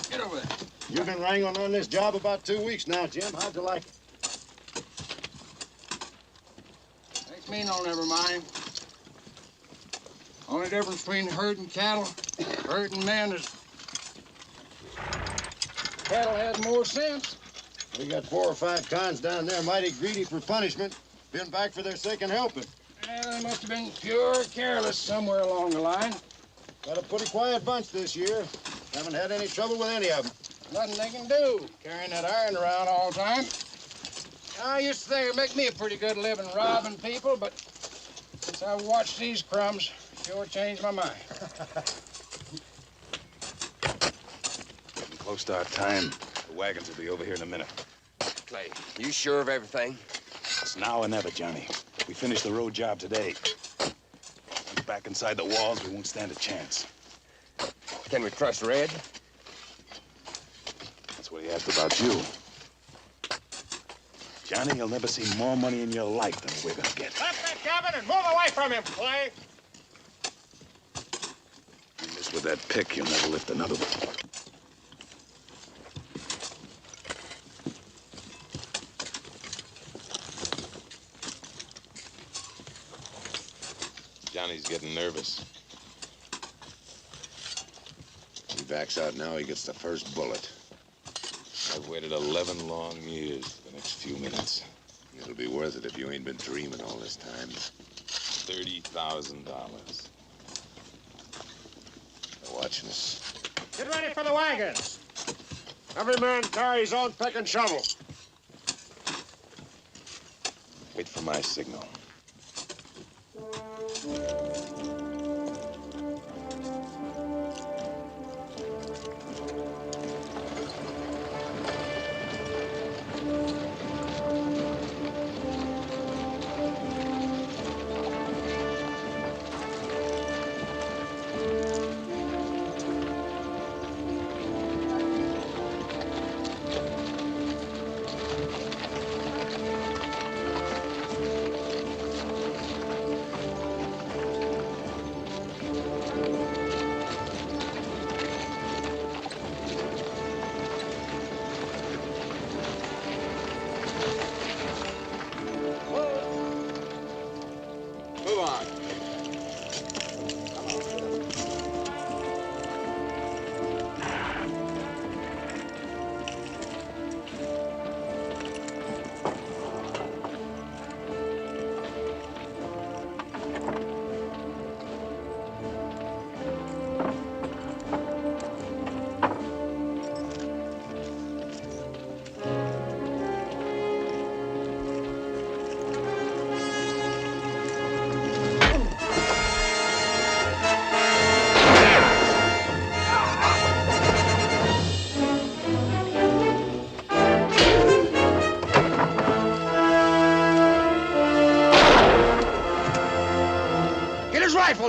Get over there. You've been wrangling on this job about 2 weeks now, Jim. How'd you like it? Makes me no never mind. Only difference between herding cattle, herding men is cattle has more sense. We got 4 or 5 cons down there mighty greedy for punishment. Been back for their second helping. Well, they must have been pure careless somewhere along the line. Got a pretty quiet bunch this year. Haven't had any trouble with any of them. Nothing they can do, carrying that iron around all the time. I used to think it'd make me a pretty good living robbing people, but since I've watched these crumbs, sure changed my mind. Getting close to our time. The wagons will be over here in a minute. Clay, you sure of everything? It's now or never, Johnny. If we finish the road job today, once back inside the walls, we won't stand a chance. Can we trust Red? That's what he asked about you. Johnny, you'll never see more money in your life than we're gonna get. Left that cabin and move away from him, Clay. You miss with that pick, you'll never lift another one. Johnny's getting nervous. He backs out now, he gets the first bullet. I've waited 11 long years for the next few minutes. It'll be worth it if you ain't been dreaming all this time. $30,000. They're watching us. Get ready for the wagons. Every man carry his own pick and shovel. Wait for my signal.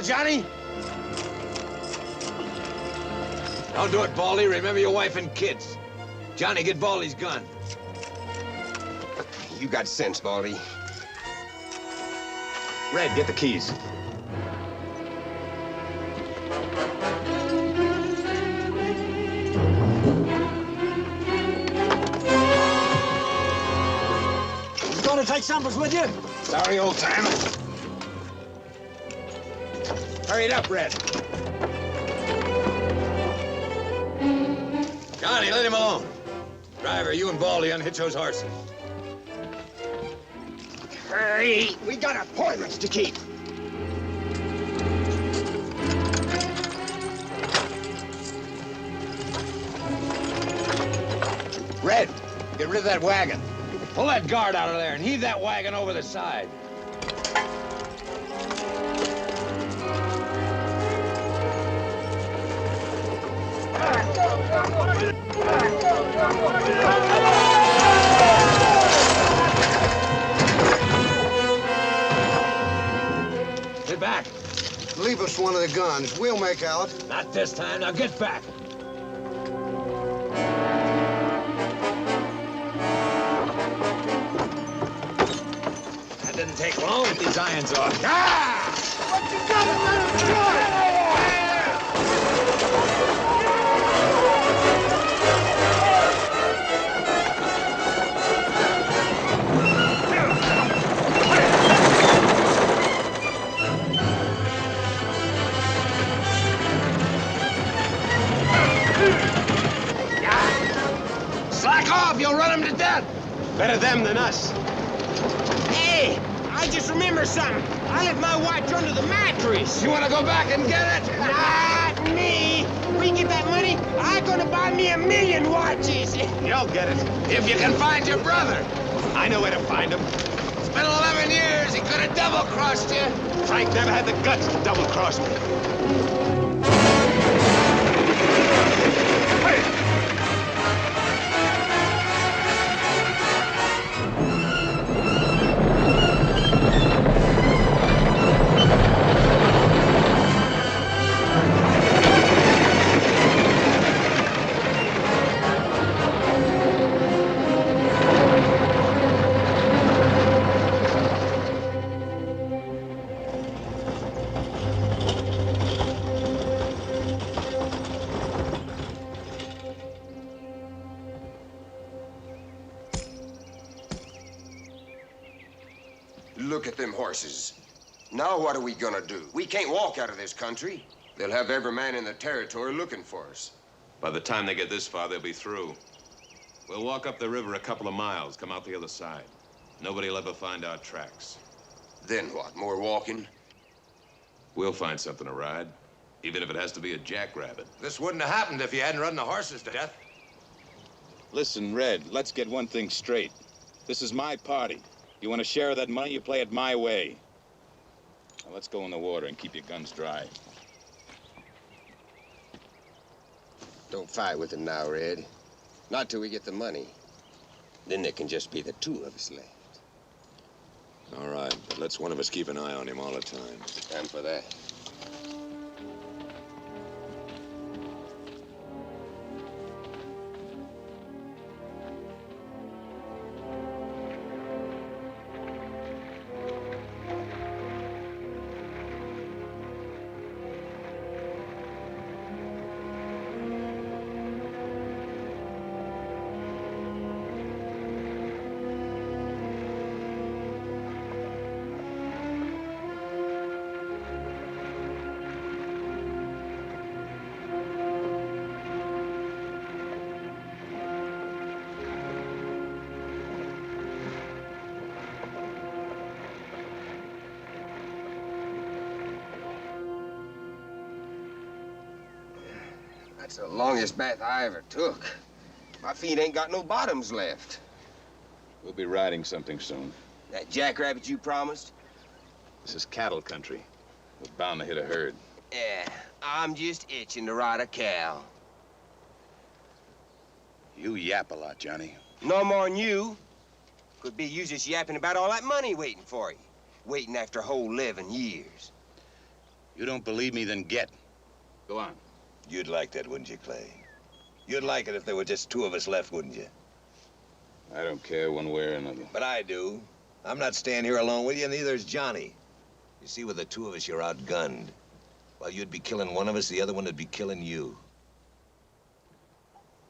Johnny? Don't do it, Baldy. Remember your wife and kids. Johnny, get Baldy's gun. You got sense, Baldy. Red, get the keys. You gonna take samples with you? Sorry, old timer. Hurry it up, Red. Johnny, let him alone. Driver, you and Baldy unhitch those horses. Hurry! We got appointments to keep. Red, get rid of that wagon. Pull that guard out of there and heave that wagon over the side. Get back. Leave us one of the guns. We'll make out. Not this time. Now get back. That didn't take long. Get these irons off. Ah! What you got to let him do it? Slack off, you'll run them to death. Better them than us. Hey, I just remembered something. I left my watch under the mattress. You want to go back and get it? Not me. We get that money, I'm gonna buy me 1,000,000 watches. You'll get it. If you can find your brother. I know where to find him. It's been 11 years. He could have double-crossed you. Frank never had the guts to double-cross me. Look at them horses. Now what are we gonna do? We can't walk out of this country. They'll have every man in the territory looking for us. By the time they get this far, they'll be through. We'll walk up the river a couple of miles, come out the other side. Nobody'll ever find our tracks. Then what? More walking? We'll find something to ride, even if it has to be a jackrabbit. This wouldn't have happened if you hadn't run the horses to death. Listen, Red, let's get one thing straight. This is my party. You want a share of that money, you play it my way. Now let's go in the water and keep your guns dry. Don't fight with them now, Red. Not till we get the money. Then there can just be the two of us left. All right, but let's one of us keep an eye on him all the time. Time for that. That's the longest bath I ever took. My feet ain't got no bottoms left. We'll be riding something soon. That jackrabbit you promised? This is cattle country. We're bound to hit a herd. Yeah, I'm just itching to ride a cow. You yap a lot, Johnny. No more than you. Could be you just yapping about all that money waiting for you. Waiting after a whole 11 years. You don't believe me, then get. Go on. You'd like that, wouldn't you, Clay? You'd like it if there were just two of us left, wouldn't you? I don't care one way or another. But I do. I'm not staying here alone with you, and neither is Johnny. You see, with the two of us, you're outgunned. While you'd be killing one of us, the other one would be killing you.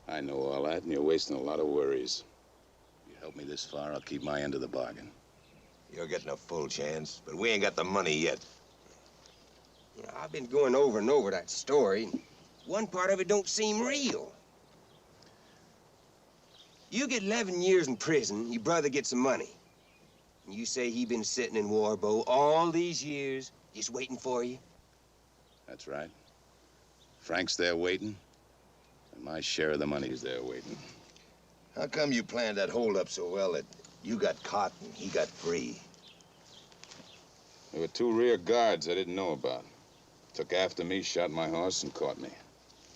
I know all that, and you're wasting a lot of worries. You help me this far, I'll keep my end of the bargain. You're getting a full chance, but we ain't got the money yet. Yeah, I've been going over and over that story. One part of it don't seem real. You get 11 years in prison, your brother gets some money. And you say he been sitting in Warbow all these years, just waiting for you? That's right. Frank's there waiting, and my share of the money's there waiting. How come you planned that holdup so well that you got caught and he got free? There were 2 rear guards I didn't know about. Took after me, shot my horse, and caught me.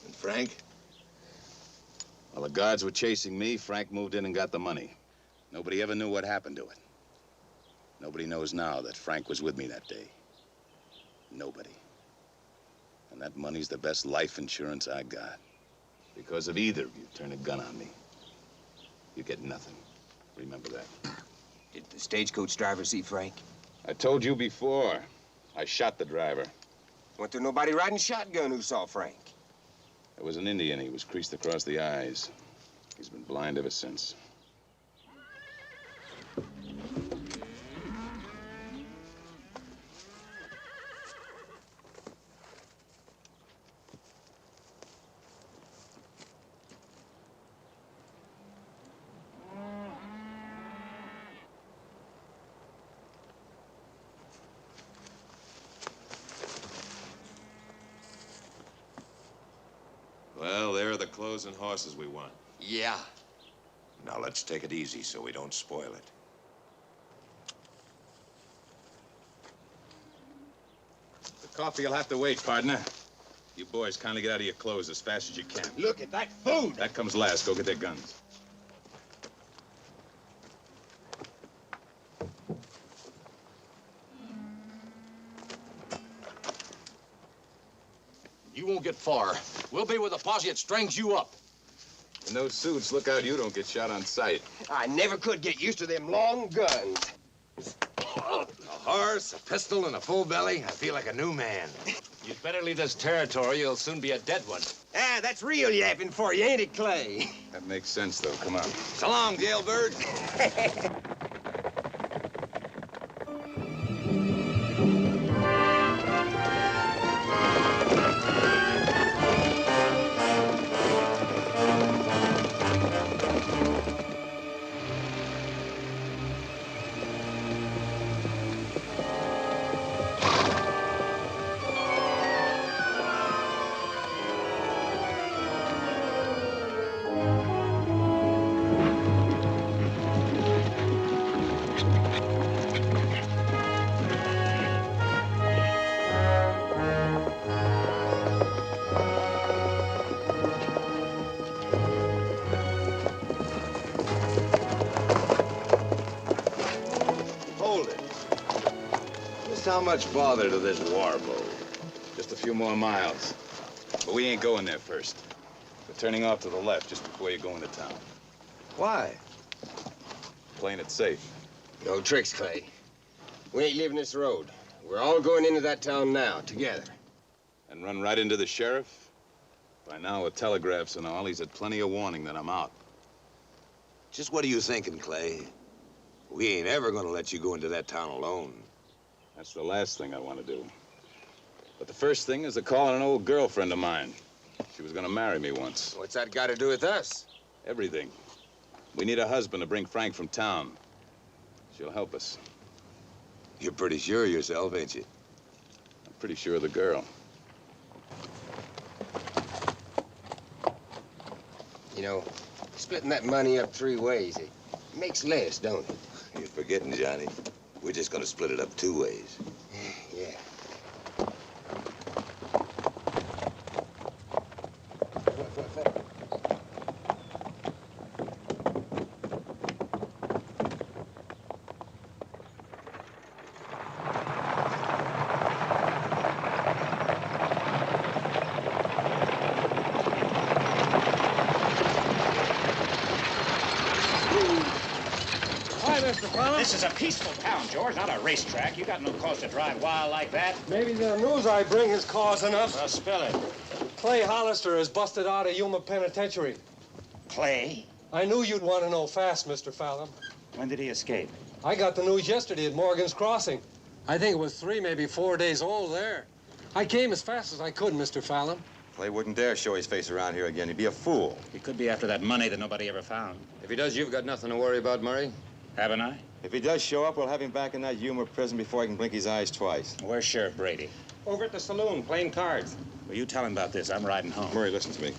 And Frank? While the guards were chasing me, Frank moved in and got the money. Nobody ever knew what happened to it. Nobody knows now that Frank was with me that day. Nobody. And that money's the best life insurance I got. Because if either of you turn a gun on me, you get nothing. Remember that. Did the stagecoach driver see Frank? I told you before. I shot the driver. Went there nobody riding shotgun who saw Frank? There was an Indian. He was creased across the eyes. He's been blind ever since. clothes and horses we want. Yeah. Now let's take it easy so we don't spoil it. The coffee will have to wait, partner. You boys kindly get out of your clothes as fast as you can. Look at that food! That comes last. Go get their guns. You won't get far. We'll be with a posse that strings you up. In those suits, look out you don't get shot on sight. I never could get used to them long guns. A horse, a pistol, and a full belly. I feel like a new man. You'd better leave this territory. You'll soon be a dead one. Ah, that's real yapping for you, ain't it, Clay? That makes sense, though. Come on. So long, jailbird. How much bother to this Warbow? Just a few more miles. But we ain't going there first. We're turning off to the left just before you go into town. Why? Playing it safe. No tricks, Clay. We ain't leaving this road. We're all going into that town now, together. And run right into the sheriff? By now, with telegraphs and all, he's had plenty of warning that I'm out. Just what are you thinking, Clay? We ain't ever gonna let you go into that town alone. That's the last thing I want to do. But the first thing is to call on an old girlfriend of mine. She was gonna marry me once. What's that got to do with us? Everything. We need a husband to bring Frank from town. She'll help us. You're pretty sure of yourself, ain't you? I'm pretty sure of the girl. You know, splitting that money up 3 ways, it makes less, don't it? You're forgetting, Johnny. We're just gonna split it up 2 ways. Yeah. This is a peaceful town, George, not a racetrack. You got no cause to drive wild like that. Maybe the news I bring is cause enough. Well, spill it. Clay Hollister is busted out of Yuma Penitentiary. Clay? I knew you'd want to know fast, Mr. Fallon. When did he escape? I got the news yesterday at Morgan's Crossing. I think it was 3, maybe 4 days old there. I came as fast as I could, Mr. Fallon. Clay wouldn't dare show his face around here again. He'd be a fool. He could be after that money that nobody ever found. If he does, you've got nothing to worry about, Murray. Haven't I? If he does show up, we'll have him back in that Yuma prison before he can blink his eyes twice. Where's Sheriff Brady? Over at the saloon, playing cards. Well, you tell him about this. I'm riding home. Murray, listen to me.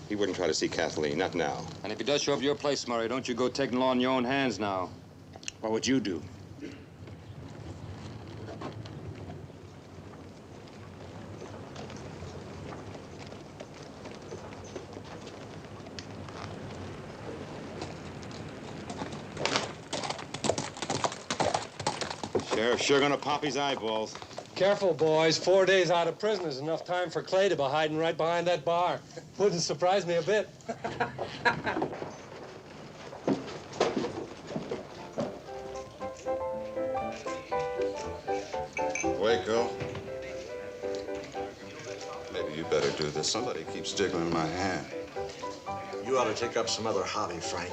He wouldn't try to see Kathleen, not now. And if he does show up at your place, Murray, don't you go taking the law in your own hands now. What would you do? Sheriff's sure gonna pop his eyeballs. Careful, boys. 4 days out of prison is enough time for Clay to be hiding right behind that bar. Wouldn't surprise me a bit. Waco. Maybe you better do this. Somebody keeps jiggling my hand. You ought to take up some other hobby, Frank.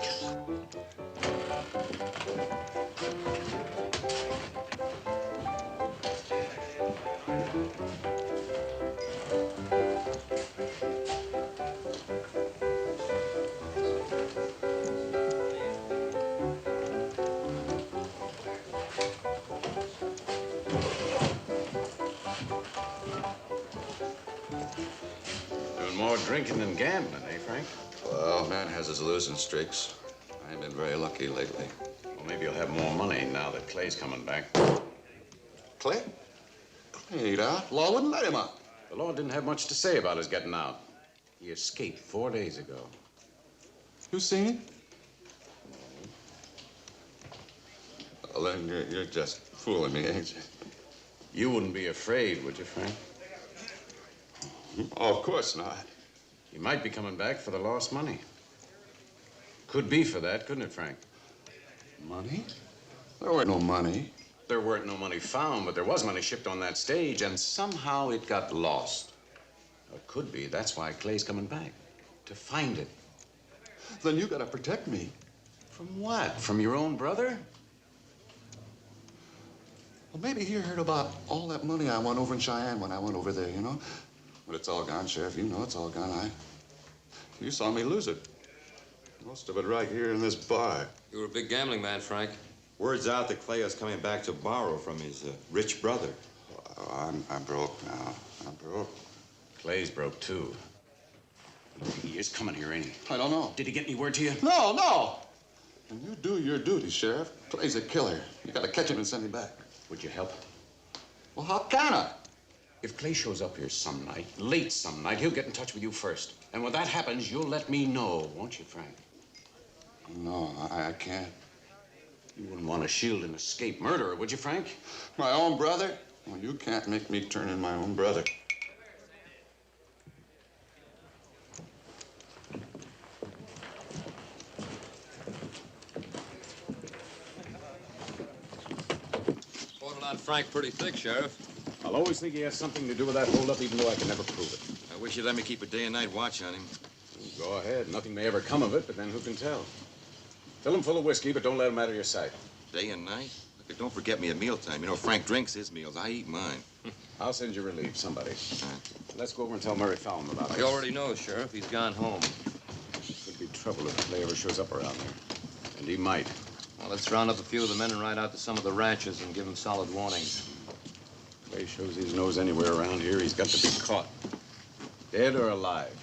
More drinking than gambling, eh, Frank? Well, man has his losing streaks. I ain't been very lucky lately. Well, maybe you'll have more money now that Clay's coming back. Clay? Clay ain't out. Law wouldn't let him out. The law didn't have much to say about his getting out. He escaped 4 days ago. You seen him? Well, then you're just fooling me, ain't you? You wouldn't be afraid, would you, Frank? Oh, of course not. He might be coming back for the lost money. Could be for that, couldn't it, Frank? Money? There weren't no money. There weren't no money found, but there was money shipped on that stage, and somehow it got lost. It could be that's why Clay's coming back, to find it. Then you gotta protect me. From what? From your own brother? Well, maybe he heard about all that money I won over in Cheyenne when I went over there, you know? But it's all gone, Sheriff. You know it's all gone. You saw me lose it. Most of it right here in this bar. You were a big gambling man, Frank. Word's out that Clay is coming back to borrow from his rich brother. Oh, I'm broke now. I'm broke. Clay's broke, too. He is coming here, ain't he? I don't know. Did he get any word to you? No, no. And you do your duty, Sheriff. Clay's a killer. You gotta catch him and send him back. Would you help? Well, how can I? If Clay shows up here some night, late some night, he'll get in touch with you first. And when that happens, you'll let me know, won't you, Frank? No, I can't. You wouldn't want to shield an escaped murderer, would you, Frank? My own brother? Well, you can't make me turn in my own brother. Holding on Frank pretty thick, Sheriff. I'll always think he has something to do with that holdup, even though I can never prove it. I wish you'd let me keep a day and night watch on him. Go ahead. Nothing may ever come of it, but then who can tell? Fill him full of whiskey, but don't let him out of your sight. Day and night? Look, don't forget me at mealtime. You know, Frank drinks his meals. I eat mine. I'll send you relief, somebody. Let's go over and tell Murray Fallon about it. He already knows, Sheriff. He's gone home. Could be trouble if Clay ever shows up around there. And he might. Well, let's round up a few of the men and ride out to some of the ranches and give them solid warnings. Clay shows his nose anywhere around here, he's got to be caught. Dead or alive.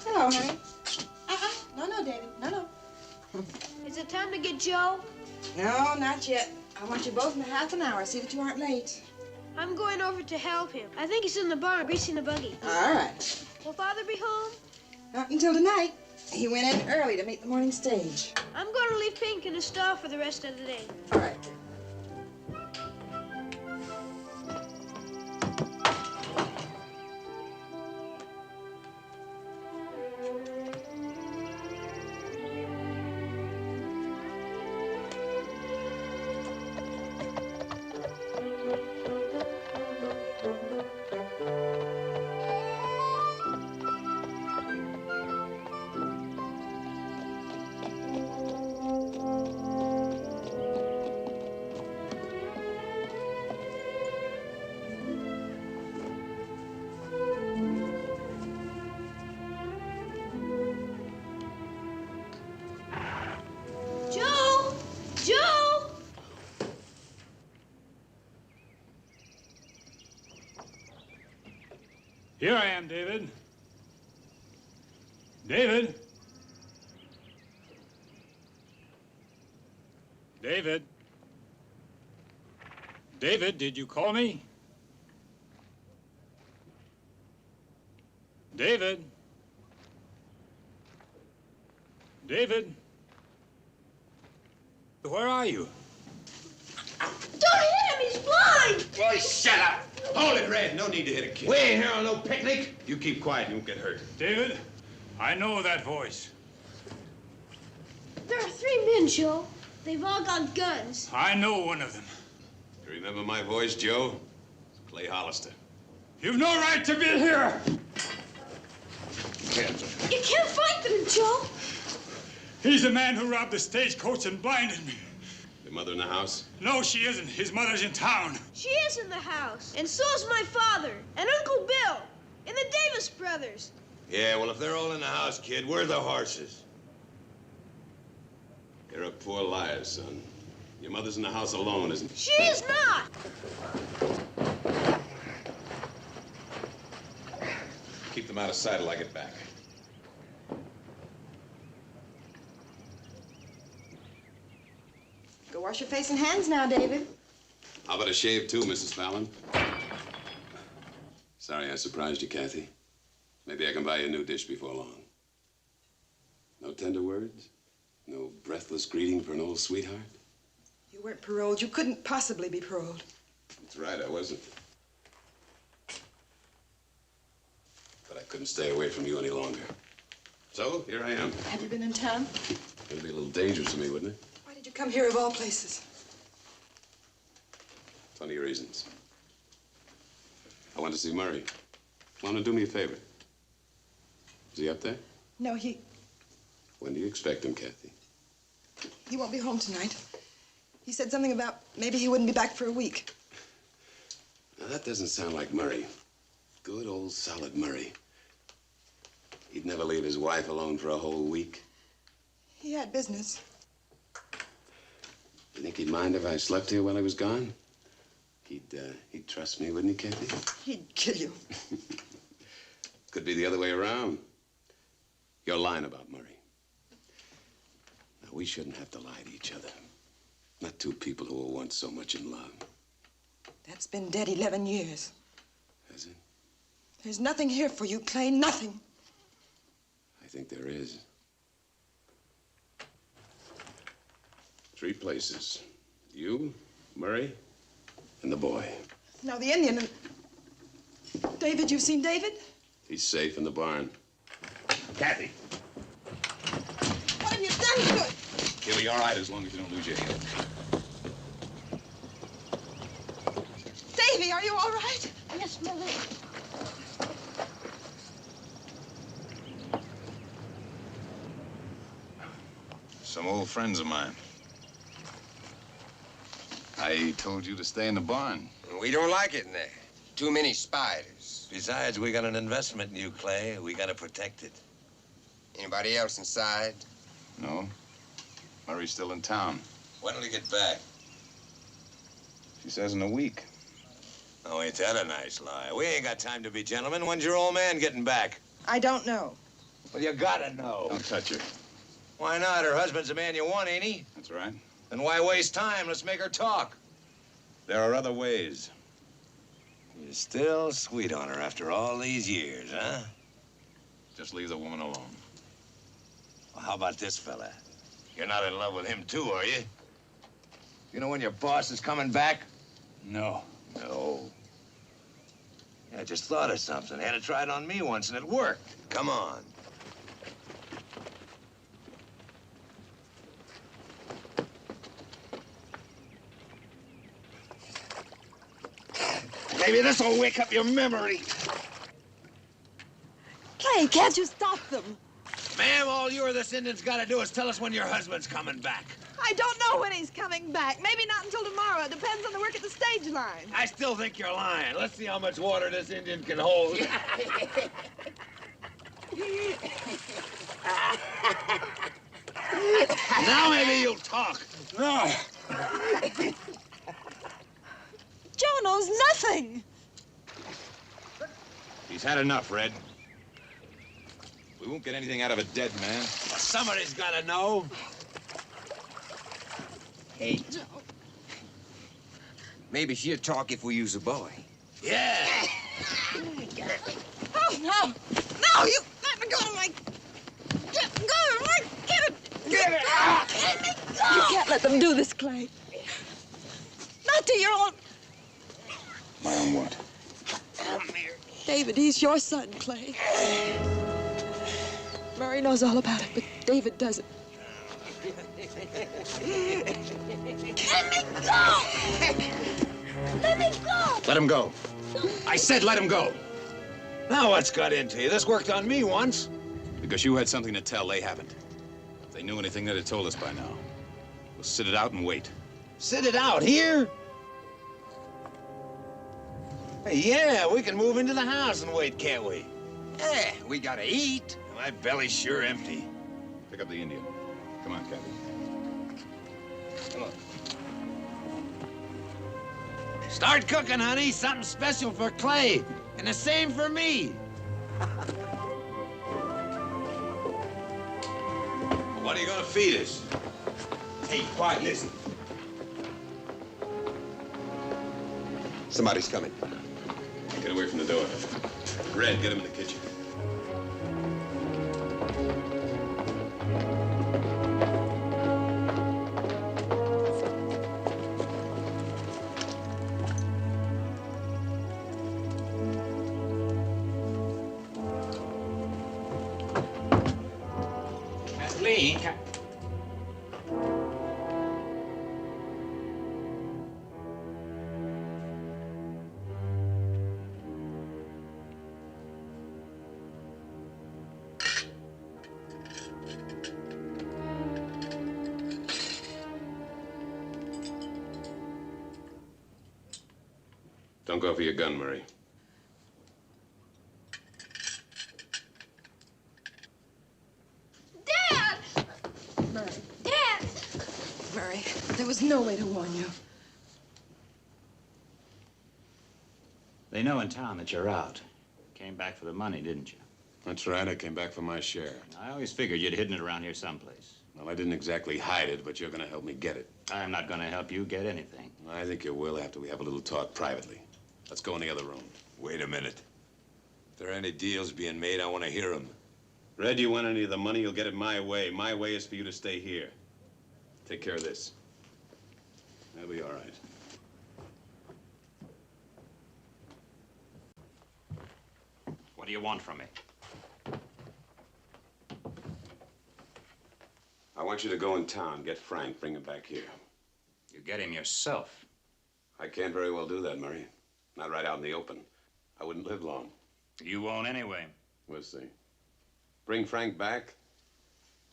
Hello, honey. No, David. No. Is it time to get Joe? No, not yet. I want you both in half an hour. See that you aren't late. I'm going over to help him. I think he's in the barn greasing the buggy. All right. Will Father be home? Not until tonight. He went in early to meet the morning stage. I'm going to leave Pink in his stall for the rest of the day. All right. Here I am, David. David? David? David, did you call me? David? David? Where are you? Don't hit him! He's blind! Boy, shut up! Hold it, Red. No need to hit a kid. We ain't here on no picnic. You keep quiet and you won't get hurt. David, I know that voice. There are 3 men, Joe. They've all got guns. I know one of them. You remember my voice, Joe? It's Clay Hollister. You've no right to be here! kids. You can't fight them, Joe. He's the man who robbed the stagecoach and blinded me. Your mother in the house? No, she isn't. His mother's in town. She is in the house. And so's my father. And Uncle Bill. And the Davis brothers. Yeah, well, if they're all in the house, kid, where are the horses? You're a poor liar, son. Your mother's in the house alone, isn't she? She is not. Keep them out of sight till I get back. Go wash your face and hands now, David. How about a shave, too, Mrs. Fallon? Sorry I surprised you, Kathy. Maybe I can buy you a new dish before long. No tender words? No breathless greeting for an old sweetheart? You weren't paroled. You couldn't possibly be paroled. That's right, I wasn't. But I couldn't stay away from you any longer. So, here I am. Have you been in town? It'd be a little dangerous for me, wouldn't it? Why did you come here of all places? Plenty of reasons. I want to see Murray. Want to do me a favor? Is he up there? No, he When do you expect him, Kathy? won't be home tonight. He said something about maybe he wouldn't be back for a week. Now, that doesn't sound like Murray. Good old solid Murray. He'd never leave his wife alone for a whole week. He had business. You think he'd mind if I slept here while he was gone? He'd trust me, wouldn't he, Kathy? He'd kill you. Could be the other way around. You're lying about Murray. Now, we shouldn't have to lie to each other. Not two people who were once so much in love. That's been dead 11 years. Has it? There's nothing here for you, Clay, nothing. I think there is. 3 places. You, Murray, and the boy. Now, the Indian and... David, you've seen David? He's safe in the barn. Kathy! What have you done to it? He'll be all right as long as you don't lose your head. Davy, are you all right? Yes, Mother. Some old friends of mine. I told you to stay in the barn. We don't like it in there. Too many spiders. Besides, we got an investment in you, Clay. We gotta protect it. Anybody else inside? No. Murray's still in town. When'll he get back? She says in a week. Oh, ain't that a nice lie? We ain't got time to be gentlemen. When's your old man getting back? I don't know. Well, you gotta know. Don't touch her. Why not? Her husband's the man you want, ain't he? That's right. Then why waste time? Let's make her talk. There are other ways. You're still sweet on her after all these years, huh? Just leave the woman alone. Well, how about this fella? You're not in love with him, too, are you? You know when your boss is coming back? No. No. Yeah, I just thought of something. Had it tried on me once, and it worked. Come on. Maybe this'll wake up your memory. Clay, can't you stop them? Ma'am, all you or this Indian's got to do is tell us when your husband's coming back. I don't know when he's coming back. Maybe not until tomorrow. It depends on the work at the stage line. I still think you're lying. Let's see how much water this Indian can hold. Now maybe you'll talk. No. Joe knows nothing. He's had enough, Red. We won't get anything out of a dead man. Well, somebody's got to know. Hey, Joe. Maybe she'll talk if we use a boy. Yeah. Oh, no. No, you let me go to my... Get it. Get it. Let me go. You can't let them do this, Clay. Not to your own... My own what? Come here. David, he's your son, Clay. Murray knows all about it, but David doesn't. Let me go! Let me go! Let him go. I said let him go. Now what's got into you? This worked on me once. Because you had something to tell, they haven't. If they knew anything, they'd have told us by now. We'll sit it out and wait. Sit it out here? Hey, yeah, we can move into the house and wait, can't we? Yeah, we gotta eat. My belly's sure empty. Pick up the Indian. Come on, Kathy. Come on. Start cooking, honey. Something special for Clay. And the same for me. What are you gonna feed us? Hey, quiet, listen. Somebody's coming. Get away from the door. Red, get him in the kitchen. Kathleen. Don't go for your gun, Murray. Dad! Murray, Dad! Murray, there was no way to warn you. They know in town that you're out. Came back for the money, didn't you? That's right, I came back for my share. I always figured you'd hidden it around here someplace. Well, I didn't exactly hide it, but you're gonna help me get it. I'm not gonna help you get anything. I think you will after we have a little talk privately. Let's go in the other room. Wait a minute. If there are any deals being made, I want to hear them. Red, you want any of the money, you'll get it my way. My way is for you to stay here. Take care of this. That'll be all right. What do you want from me? I want you to go in town, get Frank, bring him back here. You get him yourself. I can't very well do that, Murray. Not right out in the open. I wouldn't live long. You won't anyway. We'll see. Bring Frank back,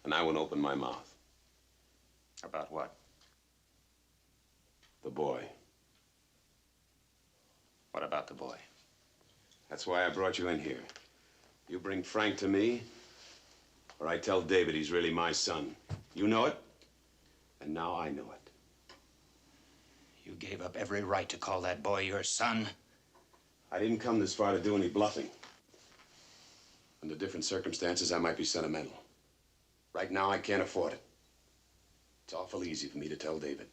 and I won't open my mouth. About what? The boy. What about the boy? That's why I brought you in here. You bring Frank to me, or I tell David he's really my son. You know it, and now I know it. You gave up every right to call that boy your son? I didn't come this far to do any bluffing. Under different circumstances, I might be sentimental. Right now, I can't afford it. It's awful easy for me to tell David.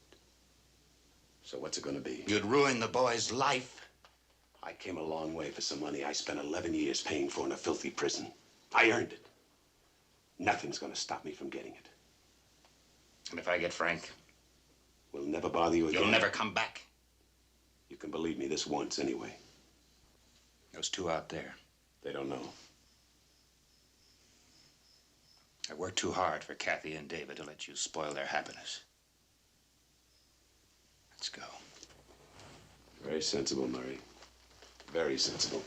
So what's it gonna be? You'd ruin the boy's life. I came a long way for some money I spent 11 years paying for in a filthy prison. I earned it. Nothing's gonna stop me from getting it. And if I get Frank? We'll never bother you again. You'll never come back. You can believe me this once anyway. Those two out there. They don't know. I worked too hard for Kathy and David to let you spoil their happiness. Let's go. Very sensible, Murray. Very sensible.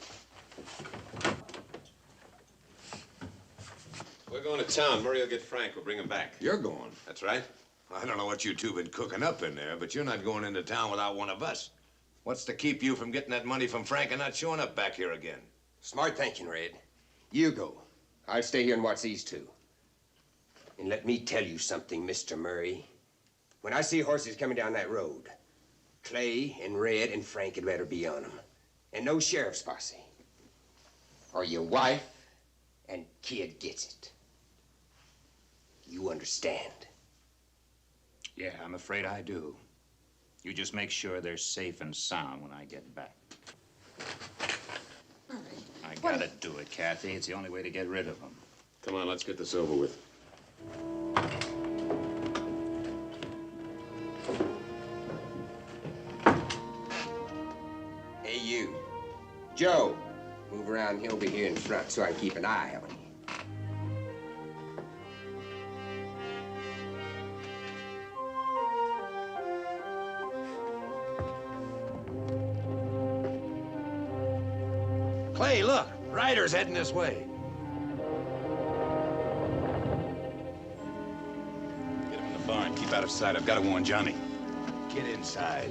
We're going to town. Murray will get Frank. We'll bring him back. You're going? That's right. I don't know what you two been cooking up in there, but you're not going into town without one of us. What's to keep you from getting that money from Frank and not showing up back here again? Smart thinking, Red. You go. I'll stay here and watch these two. And let me tell you something, Mr. Murray. When I see horses coming down that road, Clay and Red and Frank had better be on them. And no sheriff's posse. Or your wife and kid gets it. You understand? Yeah, I'm afraid I do. You just make sure they're safe and sound when I get back. I gotta do it, Kathy. It's the only way to get rid of them. Come on, let's get this over with. Hey, you. Joe, move around here over here in front so I can keep an eye on you. Clay, look. Ryder's heading this way. Keep out of sight. I've got to warn Johnny. Get inside.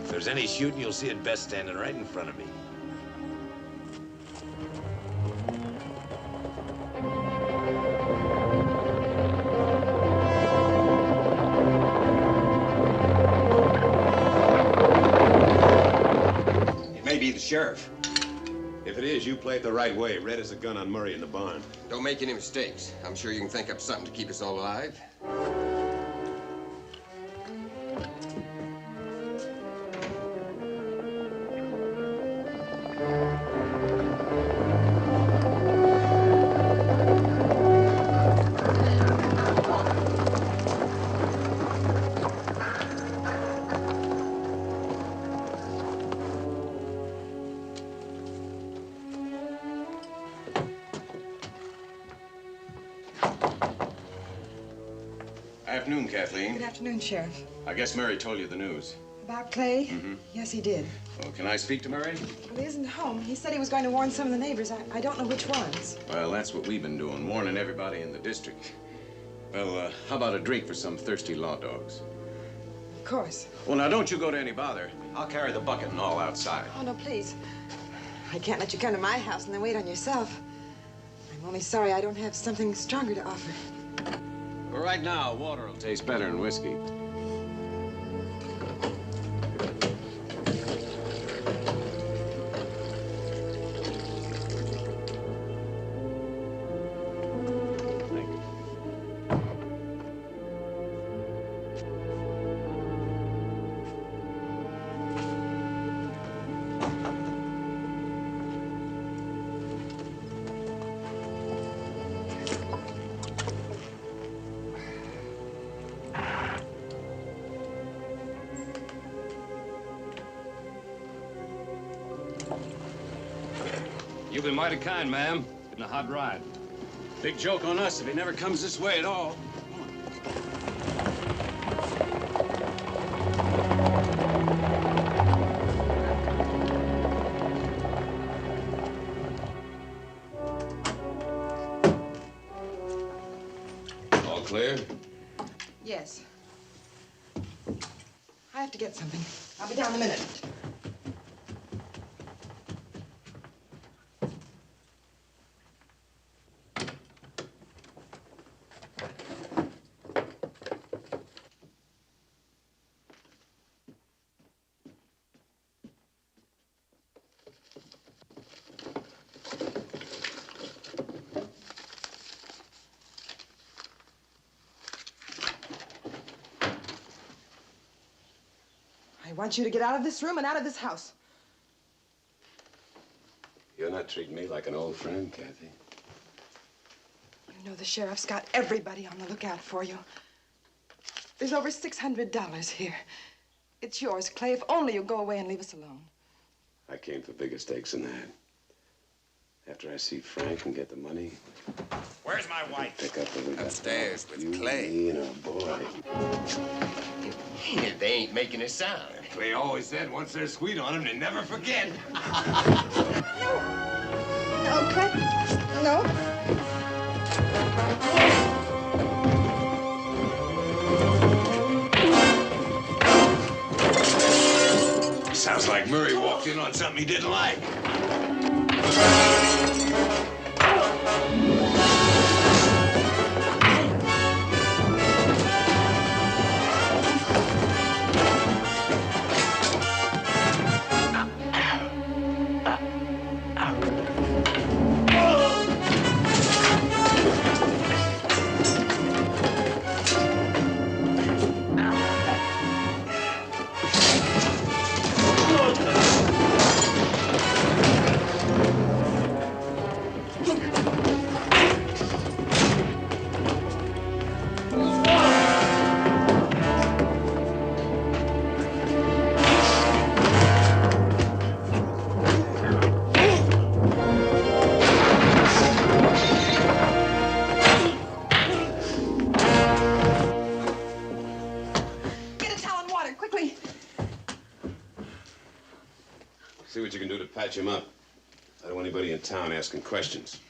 If there's any shooting, you'll see it best standing right in front of me. It may be the sheriff. If it is, you play it the right way. Red has a gun on Murray in the barn. Don't make any mistakes. I'm sure you can think up something to keep us all alive. Afternoon, Kathleen. Good afternoon, Sheriff. I guess Murray told you the news. About Clay? Mm-hmm. Yes, he did. Well, can I speak to Murray? Well, he isn't home. He said he was going to warn some of the neighbors. I don't know which ones. Well, that's what we've been doing, warning everybody in the district. Well, how about a drink for some thirsty law dogs? Of course. Well, now, don't you go to any bother. I'll carry the bucket and all outside. Oh, no, please. I can't let you come to my house and then wait on yourself. I'm only sorry I don't have something stronger to offer. Well, right now, water will taste better than whiskey. You've been mighty kind, ma'am. Been a hot ride. Big joke on us if he never comes this way at all. All clear? Yes. I have to get something. I'll be down in a minute. I want you to get out of this room and out of this house. You're not treating me like an old friend, Kathy. You know the sheriff's got everybody on the lookout for you. There's over $600 here. It's yours, Clay, if only you'll go away and leave us alone. I came for bigger stakes than that. After I see Frank and get the money. Where's my wife? Pick up what we got. Upstairs with you, Clay. Me, and our boy. They ain't making a sound. Clay always said once they're sweet on him, they never forget. No, Clay. No. Sounds like Murray walked in on something he didn't like. See what you can do to patch him up. I don't want anybody in town asking questions.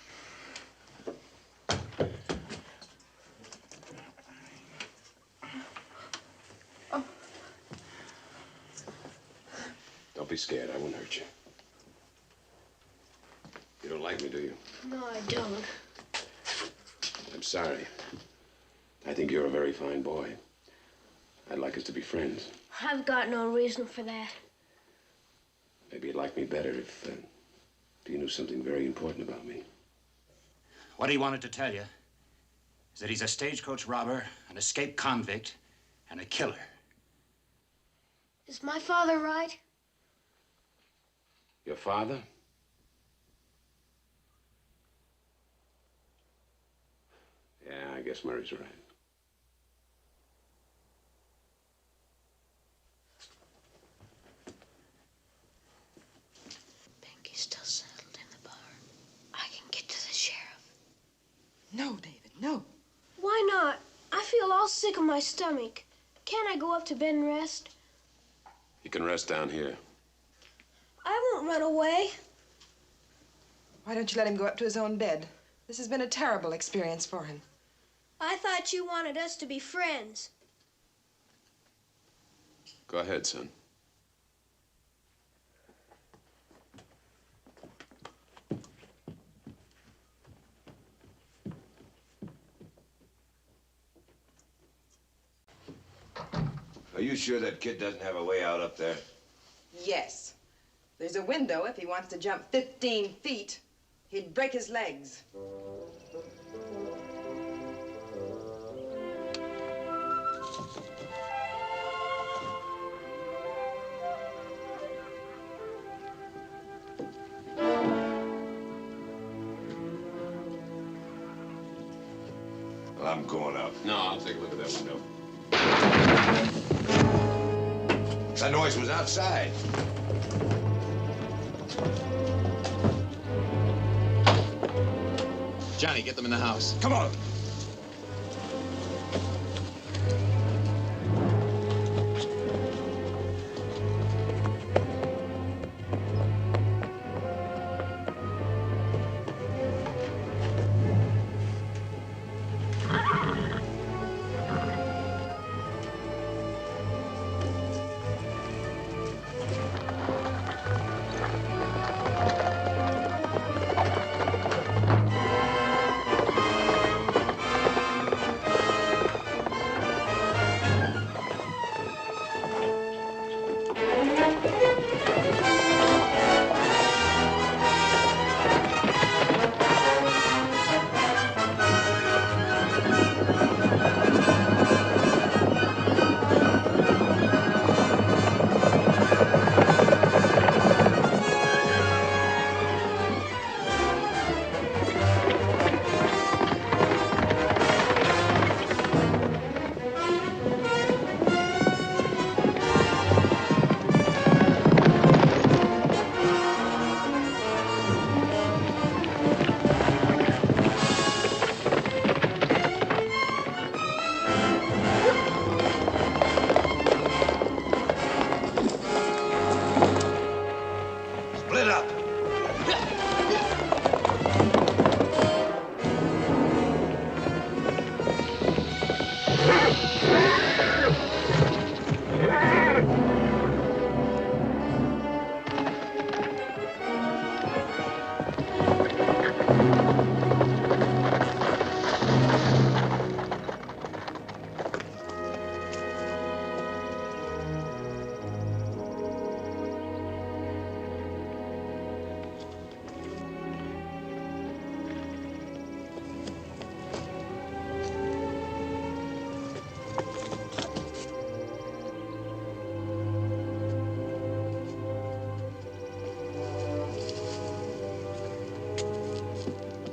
be scared. I won't hurt you. You don't like me, do you? No, I don't. I'm sorry. I think you're a very fine boy. I'd like us to be friends. I've got no reason for that. Maybe you'd like me better if you knew something very important about me. What he wanted to tell you is that he's a stagecoach robber, an escaped convict, and a killer. Is my father right? Your father? Yeah, I guess Murray's right. Pinky's still settled in the barn. I can get to the sheriff. No, David, no. Why not? I feel all sick in my stomach. Can't I go up to bed and rest? You can rest down here. I won't run away. Why don't you let him go up to his own bed? This has been a terrible experience for him. I thought you wanted us to be friends. Go ahead, son. Are you sure that kid doesn't have a way out up there? Yes. There's a window if he wants to jump 15 feet. He'd break his legs. Well, I'm going up. No, I'll take a look at that window. That noise was outside. Johnny, get them in the house. Come on.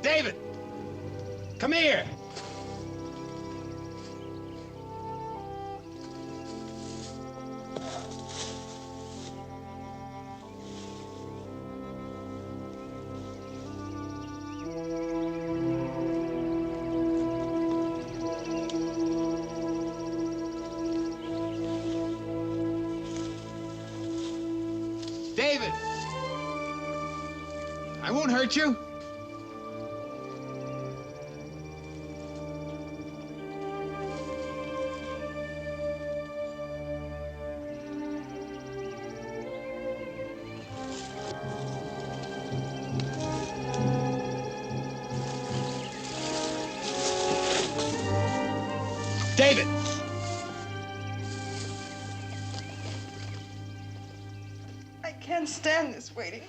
David! Come here! David! I won't hurt you. David! I can't stand this waiting.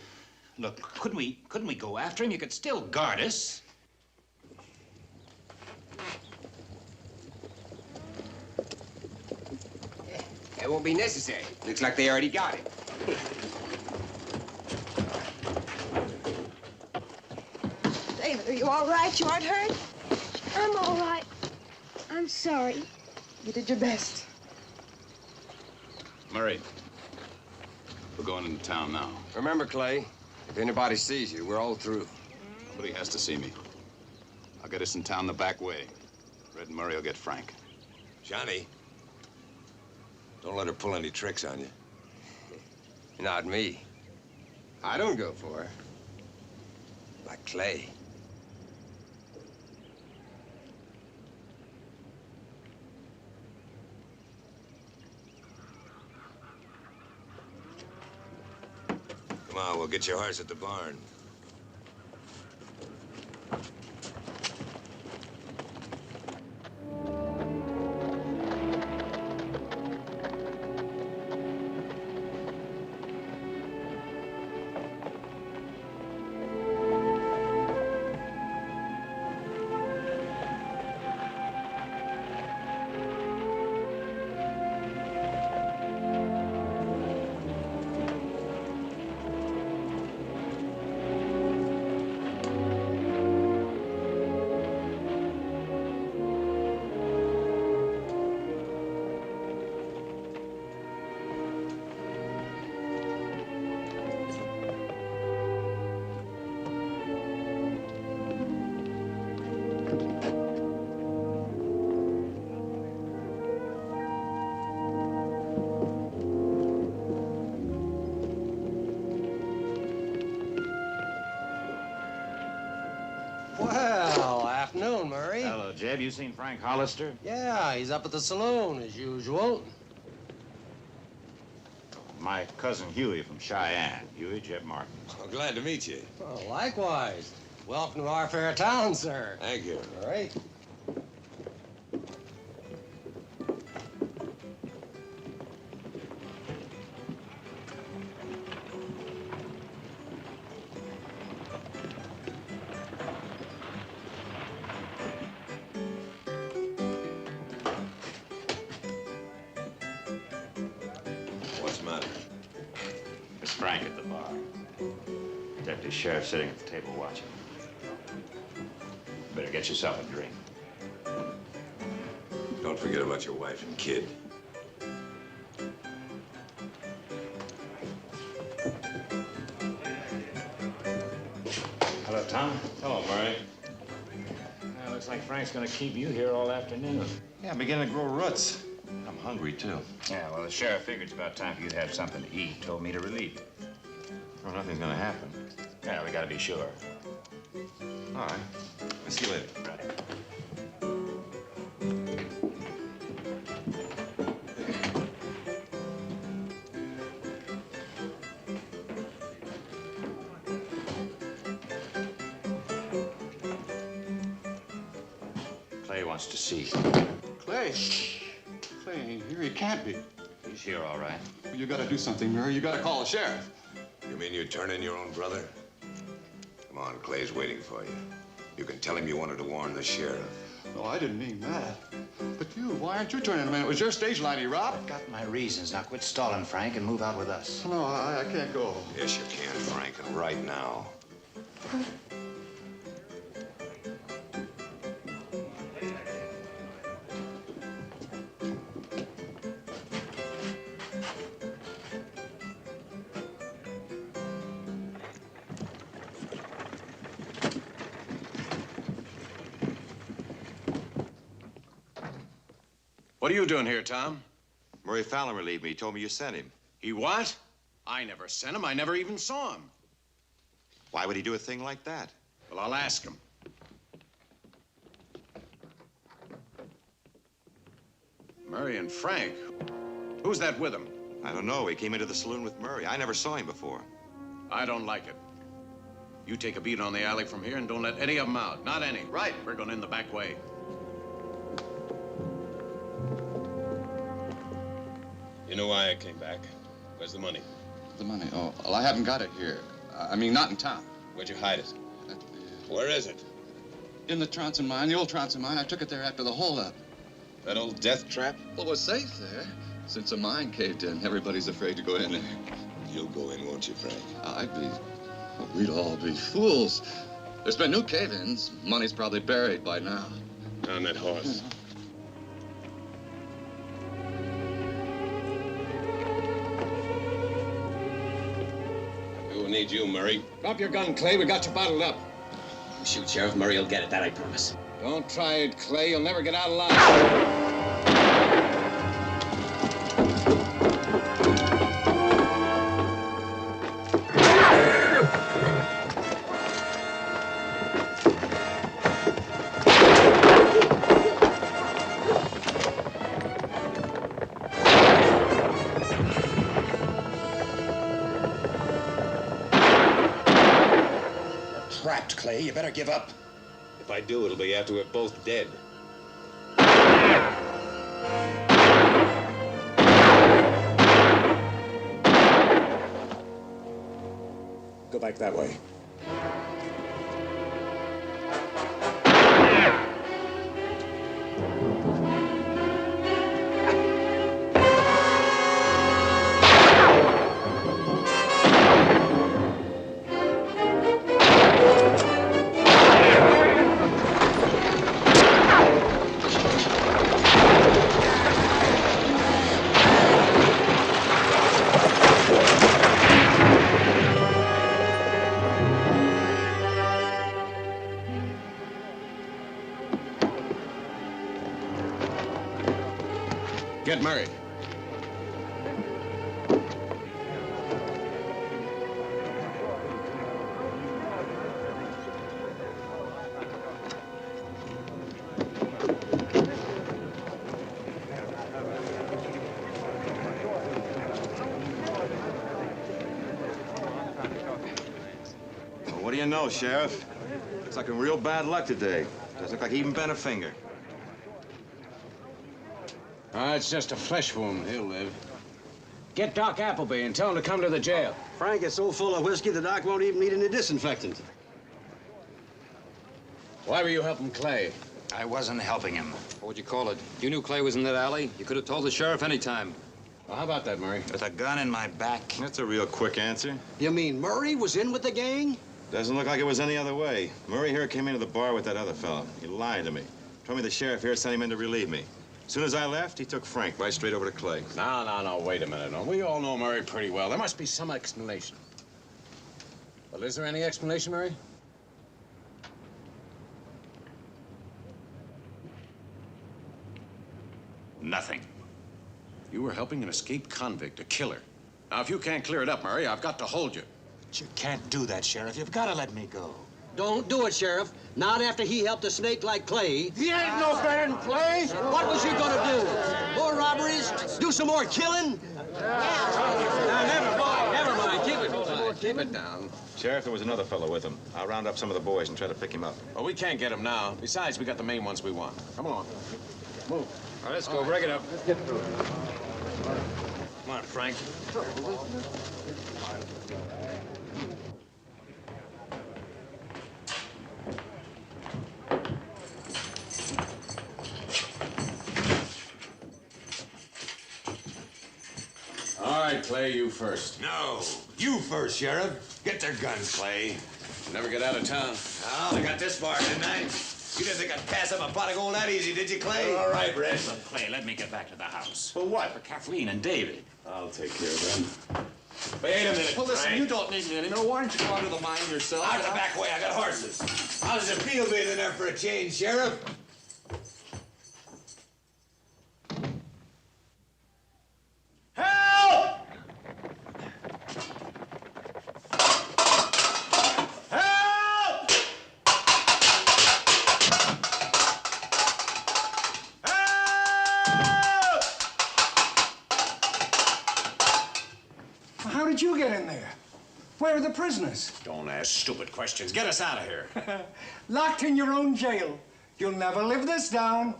Look, couldn't we go after him? You could still guard us. It won't be necessary. Looks like they already got it. David, are you all right? You aren't hurt? I'm all right. I'm sorry. You did your best. Murray, we're going into town now. Remember, Clay, if anybody sees you, we're all through. Nobody has to see me. I'll get us in town the back way. Red and Murray will get Frank. Johnny, don't let her pull any tricks on you. Not me. I don't go for her. Like Clay. Come on, we'll get your horse at the barn. Well, afternoon, Murray. Hello, Jeb. You seen Frank Hollister? Yeah, he's up at the saloon, as usual. My cousin Huey from Cheyenne. Huey, Jeb Martin. Well, glad to meet you. Well, likewise. Welcome to our fair town, sir. Thank you. All right. What's the matter? It's Frank at the bar. Deputy Sheriff sitting at the table watching. Better get yourself a drink. Don't forget about your wife and kid. Hello, Tom. Hello, Murray. Looks like Frank's gonna keep you here all afternoon. Yeah, I'm beginning to grow roots. I'm hungry, too. Yeah, well, the sheriff figured it's about time for you to have something to eat. Told me to relieve you. Well, nothing's gonna happen. Yeah, we gotta be sure. All right. I'll see you later. Right. Clay wants to see you. Clay. Clay ain't here. He can't be. He's here, all right. You gotta do something, Murray. You gotta call the sheriff. You mean you turn in your own brother? Come on, Clay's waiting for you. You can tell him you wanted to warn the sheriff. No, I didn't mean that. But you, why aren't you turning him in? It was your stage line he robbed. I've got my reasons. Now quit stalling, Frank, and move out with us. No, I can't go. Yes, you can, Frank, and right now. What are you doing here, Tom? Murray Fallon relieved me. He told me you sent him. He what? I never sent him. I never even saw him. Why would he do a thing like that? Well, I'll ask him. Murray and Frank. Who's that with him? I don't know. He came into the saloon with Murray. I never saw him before. I don't like it. You take a beat on the alley from here and don't let any of them out. Not any. Right. We're going in the back way. You know why I came back. Where's the money? The money? Oh, well, I haven't got it here. I mean, not in town. Where'd you hide it? Where is it? In the Tronson mine, the old Tronson mine. I took it there after the holdup. That old death trap? Well, it was safe there. Since the mine caved in, everybody's afraid to go in there. You'll go in, won't you, Frank? We'd all be fools. There's been new cave-ins. Money's probably buried by now. On that horse. We'll need you, Murray. Drop your gun, Clay. We got you bottled up. You shoot, Sheriff. Murray will get it, that I promise. Don't try it, Clay. You'll never get out alive. Trapped, Clay. You better give up. If I do, it'll be after we're both dead. Go back that way. Get Murray. Well, what do you know, Sheriff? It's like a real bad luck today. Doesn't look like he even bent a finger. It's just a flesh wound. He'll live. Get Doc Appleby and tell him to come to the jail. Frank is so full of whiskey, the doc won't even need any disinfectant. Why were you helping Clay? I wasn't helping him. What would you call it? You knew Clay was in that alley. You could have told the sheriff any time. Well, how about that, Murray? With a gun in my back. That's a real quick answer. You mean Murray was in with the gang? Doesn't look like it was any other way. Murray here came into the bar with that other fellow. He lied to me. Told me the sheriff here sent him in to relieve me. As soon as I left, he took Frank right straight over to Clay. No, wait a minute. No. We all know Murray pretty well. There must be some explanation. Well, is there any explanation, Murray? Nothing. You were helping an escaped convict, a killer. Now, if you can't clear it up, Murray, I've got to hold you. But you can't do that, Sheriff. You've got to let me go. Don't do it, Sheriff. Not after he helped a snake like Clay. He ain't no better than Clay. What was he gonna do? More robberies? Do some more killing? Now, never mind. Keep it down. Sheriff, there was another fellow with him. I'll round up some of the boys and try to pick him up. Well, we can't get him now. Besides, we got the main ones we want. Come along. Move. All right, let's go. Break it up. Let's get through it. Come on, Frank. All right, Clay, you first. No, you first, Sheriff. Get their guns, Clay. Never get out of town. Oh, I got this far, didn't I? You didn't think I'd pass up a pot of gold that easy, did you, Clay? All right, Red. Look, Clay, let me get back to the house. For what? For Kathleen and David. I'll take care of them. Wait a minute, Well, listen, Frank. you don't need me anymore. Why don't you go out to the mine yourself? Out the back way, I got horses. How's the field being there for a change, Sheriff? Help! Help! Help! How did you get in there? Where are the prisoners? Don't ask stupid questions. Get us out of here. Locked in your own jail. You'll never live this down.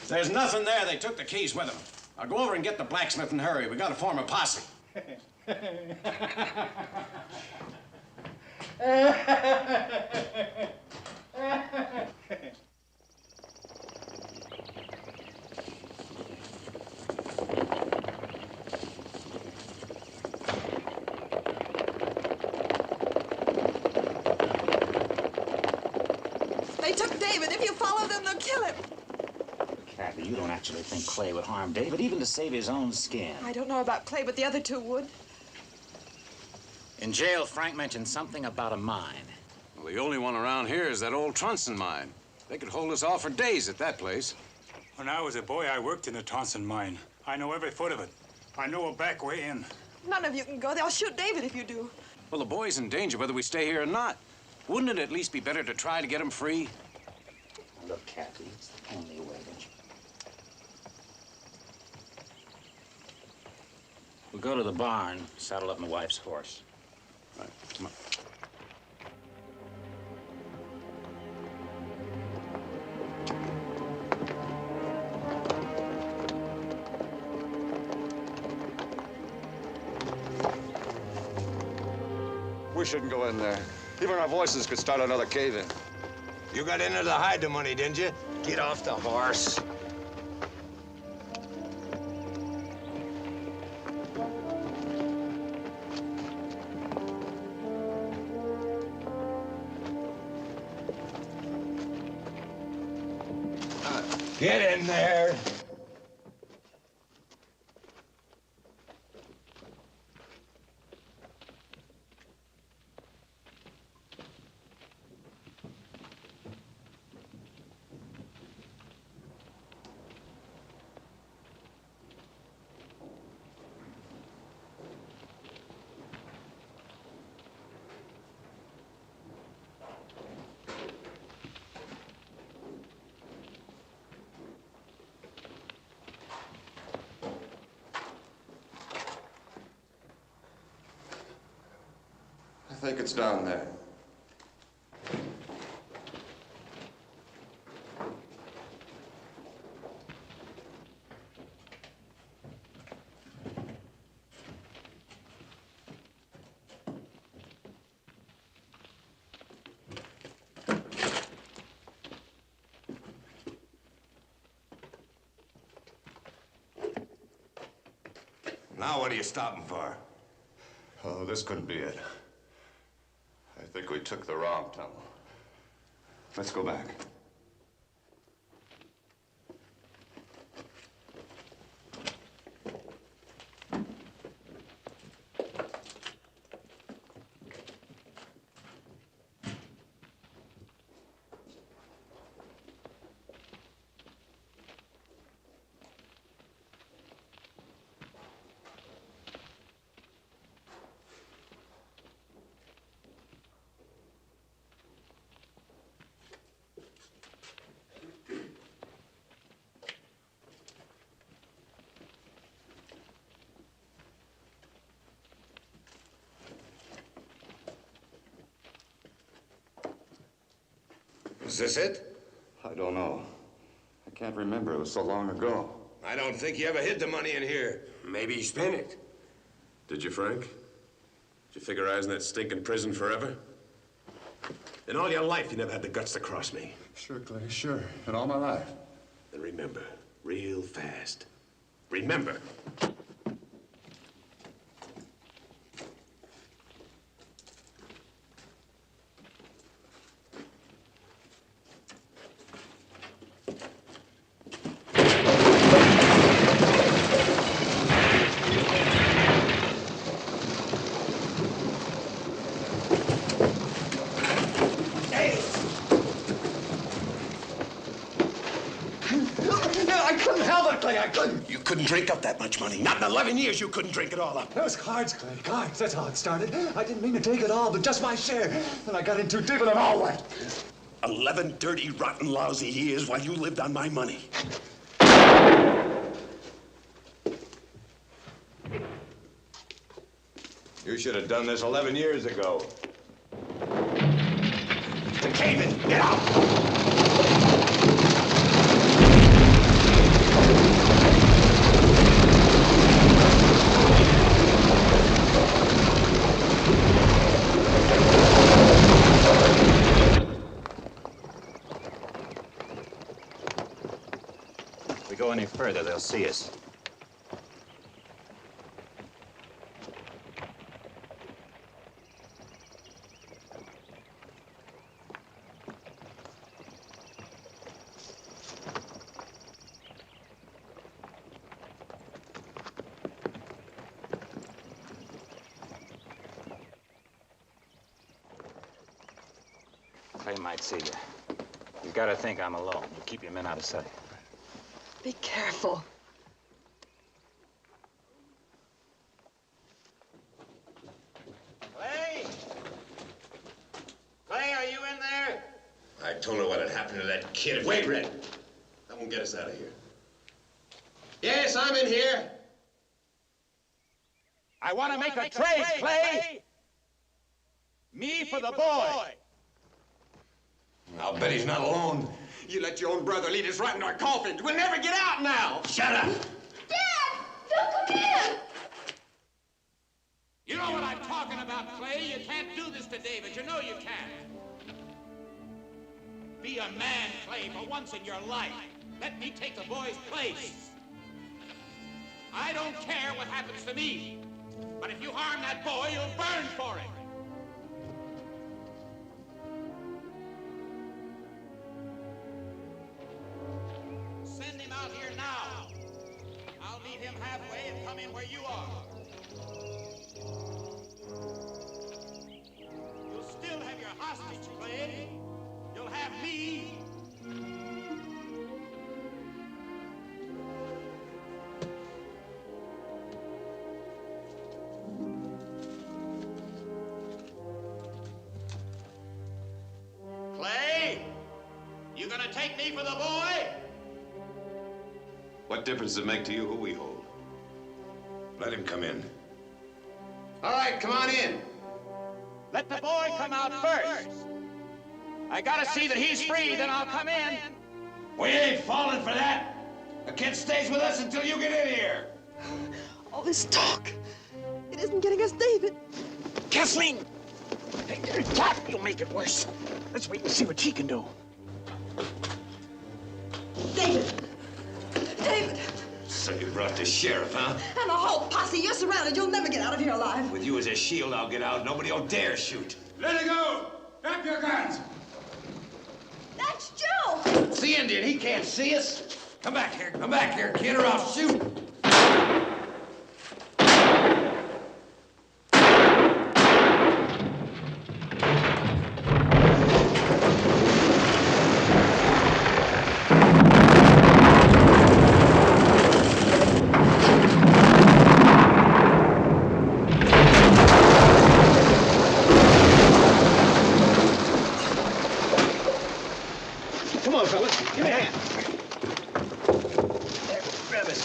There's nothing there. They took the keys with them. I'll go over and get the blacksmith and hurry. We gotta form a posse. They took David. If you follow them, they'll kill him. Kathy, you don't actually think Clay would harm David, even to save his own skin. I don't know about Clay, but the other two would. In jail, Frank mentioned something about a mine. Well, the only one around here is that old Tronson mine. They could hold us off for days at that place. When I was a boy, I worked in the Tronson mine. I know every foot of it. I know a back way in. None of you can go. They'll shoot David if you do. Well, the boy's in danger whether we stay here or not. Wouldn't it at least be better to try to get him free? Look, Kathy, it's the only way. We'll go to the barn, saddle up my wife's horse. Right, come on. We shouldn't go in there. Even our voices could start another cave-in. You got in there to hide the money, didn't you? Get off the horse. Get in there. I think it's down there. Now what are you stopping for? Oh, this couldn't be it. I think we took the wrong tunnel. Let's go back. Is this it? I don't know. I can't remember. It was so long ago. I don't think you ever hid the money in here. Maybe he spent it. Did you, Frank? Did you figure I was in that stinking prison forever? In all your life, you never had the guts to cross me. Sure, Clay, sure. In all my life. Then remember, real fast. Remember. You couldn't drink up that much money. Not in 11 years you couldn't drink it all up. That was cards, Clay, cards. That's how it started. I didn't mean to take it all, but just my share. Then I got in too deep and it all went. 11 dirty, rotten, lousy years while you lived on my money. You should have done this 11 years ago. The cave-in, get out! any further, they'll see us. Clay might see you. You gotta think I'm alone. You keep your men out of sight. Be careful. Clay? Clay, are you in there? I told her what had happened to that kid. Wait, Red. That won't get us out of here. Yes, I'm in here. I want to make a trade, Clay. Me for the boy. I'll bet he's not alone. You let your own brother lead us right into our coffins. We'll never get out now. Shut up. Dad! Don't come in! You know what I'm talking about, Clay. You can't do this to David. You know you can't. Be a man, Clay, for once in your life. Let me take the boy's place. I don't care what happens to me. But if you harm that boy, you'll burn for it. Send him out here now. I'll meet him halfway and come in where you are. You'll still have your hostage, Clay. You'll have me. Clay, you gonna take me for the boy? What difference does it make to you who we hold? Let him come in. All right, come on in. Let the boy come out first. I gotta see that he's free, then I'll come in. We ain't falling for that. The kid stays with us until you get in here. All this talk, it isn't getting us David. Kathleen! Cat, you'll make it worse. Let's wait and see what she can do. David! David! So you brought the sheriff, huh? And the whole posse, you're surrounded. You'll never get out of here alive. With you as a shield, I'll get out. Nobody'll dare shoot. Let it go! Drop your guns! That's Joe! It's the Indian. He can't see us. Come back here, kid, or I'll shoot. Come on, fellas. Give me a hand. There, grab it.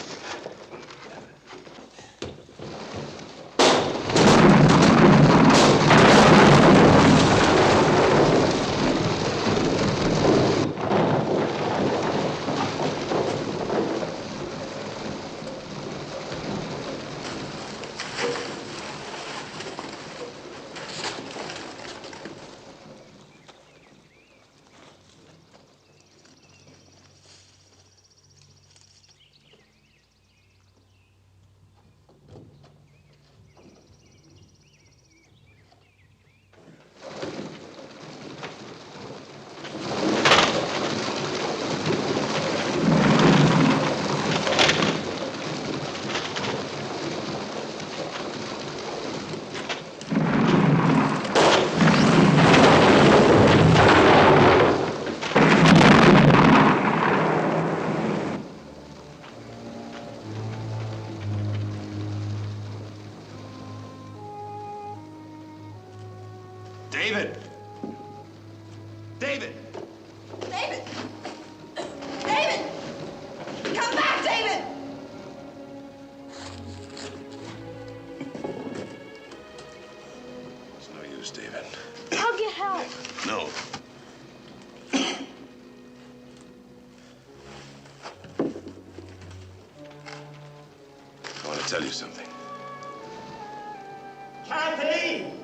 David! David! David! David! Come back, David! It's no use, David. I'll get help. No. I want to tell you something. Kاترین!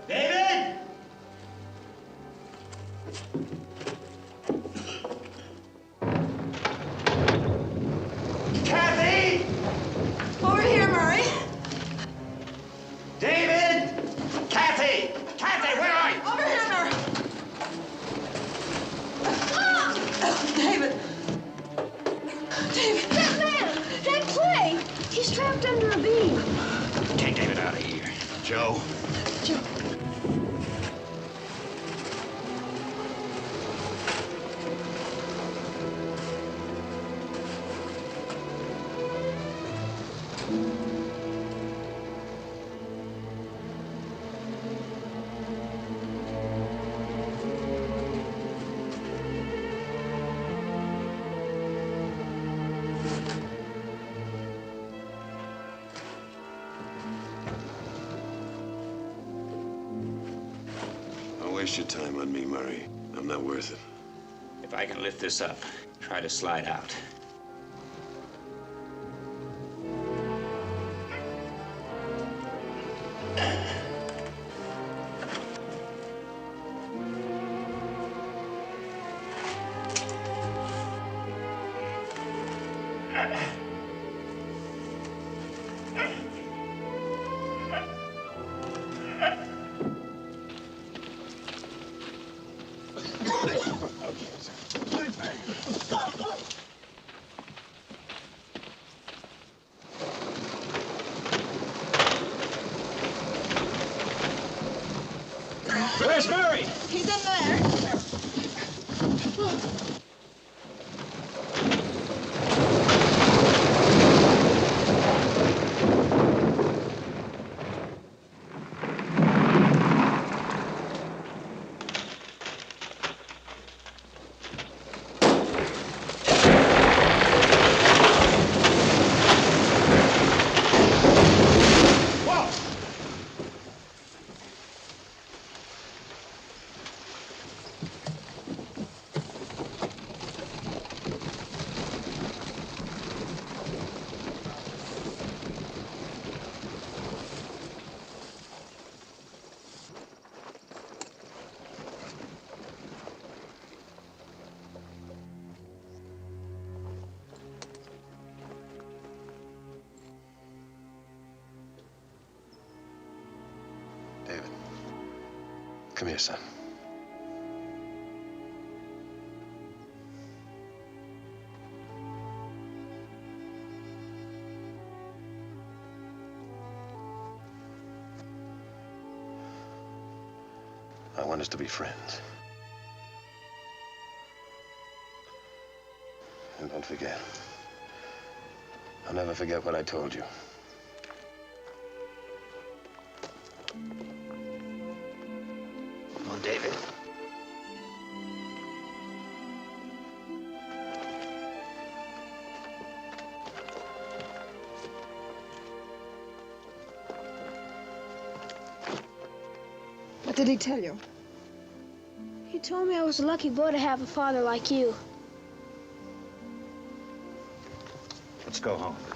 David! waste your time on me, Murray. I'm not worth it. If I can lift this up, try to slide out. Where's Murray? He's in there. Come here, son. I want us to be friends. And don't forget. I'll never forget what I told you. Well, David. What did he tell you? He told me I was a lucky boy to have a father like you. Let's go home.